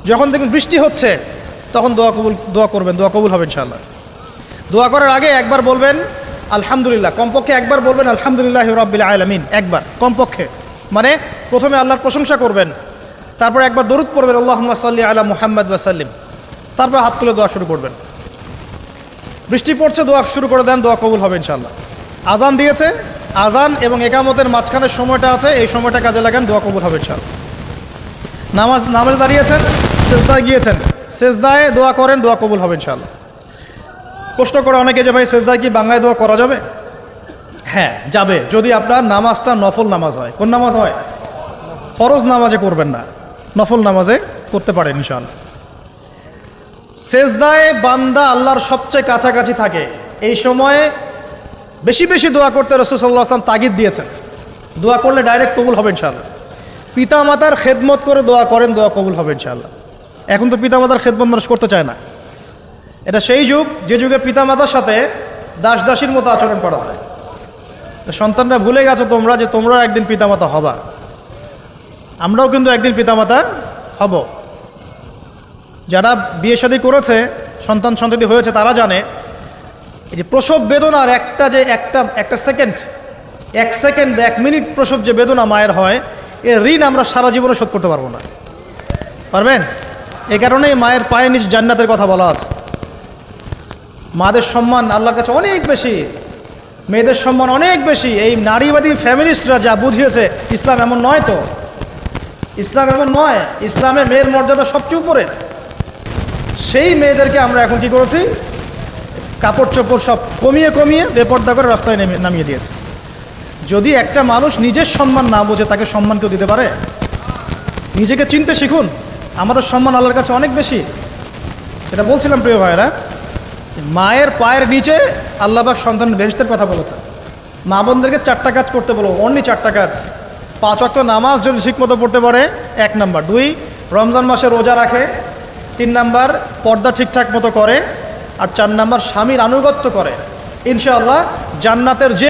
যখন দেখবেন বৃষ্টি হচ্ছে তখন দোয়া করবেন, দোয়া কবুল হবে ইনশাআল্লাহ। দোয়া করার আগে একবার বলবেন আলহামদুলিল্লাহ, কমপক্ষে একবার বলবেন আলহামদুলিল্লাহি রাব্বিল আলামিন, একবার কমপক্ষে। মানে প্রথমে আল্লাহর প্রশংসা করবেন, তারপর একবার দরুদ পড়বেন আল্লাহুম্মা সাল্লি আলা মুহাম্মাদ ওয়া সাল্লিম, তারপর হাত তুলে দোয়া শুরু করবেন। বৃষ্টি পড়ছে, দোয়া শুরু করে দেন, দোয়া কবুল হবে ইনশাআল্লাহ। আজান দিয়েছে, আজান এবং একামতের মাঝখানের সময়টা আছে, এই সময়টা কাজে লাগান, দোয়া কবুল হবে ইনশাআল্লাহ। নামাজে দাঁড়িয়েছেন, সেজদায় গিয়েছেন, সেজদায় দোয়া করেন, দোয়া কবুল হবে ইনশাআল্লাহ। প্রশ্ন করে অনেকে যে ভাই সেজদায় কি বাংলায় দোয়া করা যাবে? হ্যাঁ যাবে, যদি আপনার নামাজটা নফল নামাজ হয়। কোন নামাজ হয়? ফরজ নামাজে করবেন না, নফল নামাজে করতে পারেন ইনশাআল্লাহ। সেজদায় বান্দা আল্লাহর সবচেয়ে কাছাকাছি থাকে, এই সময়ে বেশি বেশি দোয়া করতে রাসূল সাল্লাল্লাহু আলাইহি ওয়াসাল্লাম তাগিদ দিয়েছেন। দোয়া করলে ডাইরেক্ট কবুল হবে ইনশাআল্লাহ। পিতামাতার খেদমত করে দোয়া করেন, দোয়া কবুল হবে ইনশাআল্লাহ। এখন তো পিতামাতার খেদমত মানুষ করতে চায় না। এটা সেই যুগ যে যুগে পিতামাতার সাথে দাস দাসীর মতো আচরণ করা হয়। সন্তানরা ভুলে গেছো তোমরা যে তোমরাও একদিন পিতামাতা হবা। আমরাও কিন্তু একদিন পিতামাতা হব। যারা বিয়ে শাদী করেছে, সন্তান সন্ততি হয়েছে, তারা জানে এই যে প্রসব বেদনার একটা সেকেন্ড, 1 সেকেন্ড বা 1 মিনিট প্রসব যে বেদনা মায়ের হয়, এর ঋণ আমরা সারা জীবনে শোধ করতে পারবো না। পারবেন? এই কারণেই মায়ের পায়ের নিচ জান্নাতের কথা বলা আছে। মাদের সম্মান আল্লাহর কাছে অনেক বেশি, মেয়েদের সম্মান অনেক বেশি। এই নারীবাদী ফ্যামিলিস্টরা যা বুঝিয়েছে, ইসলাম এমন নয়। তো ইসলাম এমন নয়, ইসলামে মেয়ের মর্যাদা সবচেয়ে উপরে। সেই মেয়েদেরকে আমরা এখন কি করেছি? কাপড় চোপড় সব কমিয়ে কমিয়ে বেপর্দা করে রাস্তায় নামিয়ে দিয়েছে। যদি একটা মানুষ নিজের সম্মান না বোঝে, তাকে সম্মান কেউ দিতে পারে? নিজেকে চিনতে শিখুন। আমাদের সম্মান আল্লাহর কাছে অনেক বেশি। এটা বলছিলাম প্রিয় ভাইয়েরা, মায়ের পায়ের নিচে আল্লাহ পাক সন্তানের বেহেশতের কথা বলেছে। মা বোনদেরকে 4টা কাজ করতে বলো, অনলি 4টা কাজ। 5 ওয়াক্ত নামাজ যদি ঠিকমতো পড়তে পারে, 1 নাম্বার। 2, রমজান মাসে রোজা রাখে। 3 নাম্বার, পর্দা ঠিকঠাক মতো করে। আর 4 নাম্বার, স্বামীর আনুগত্য করে। ইনশাআল্লাহ জান্নাতের যে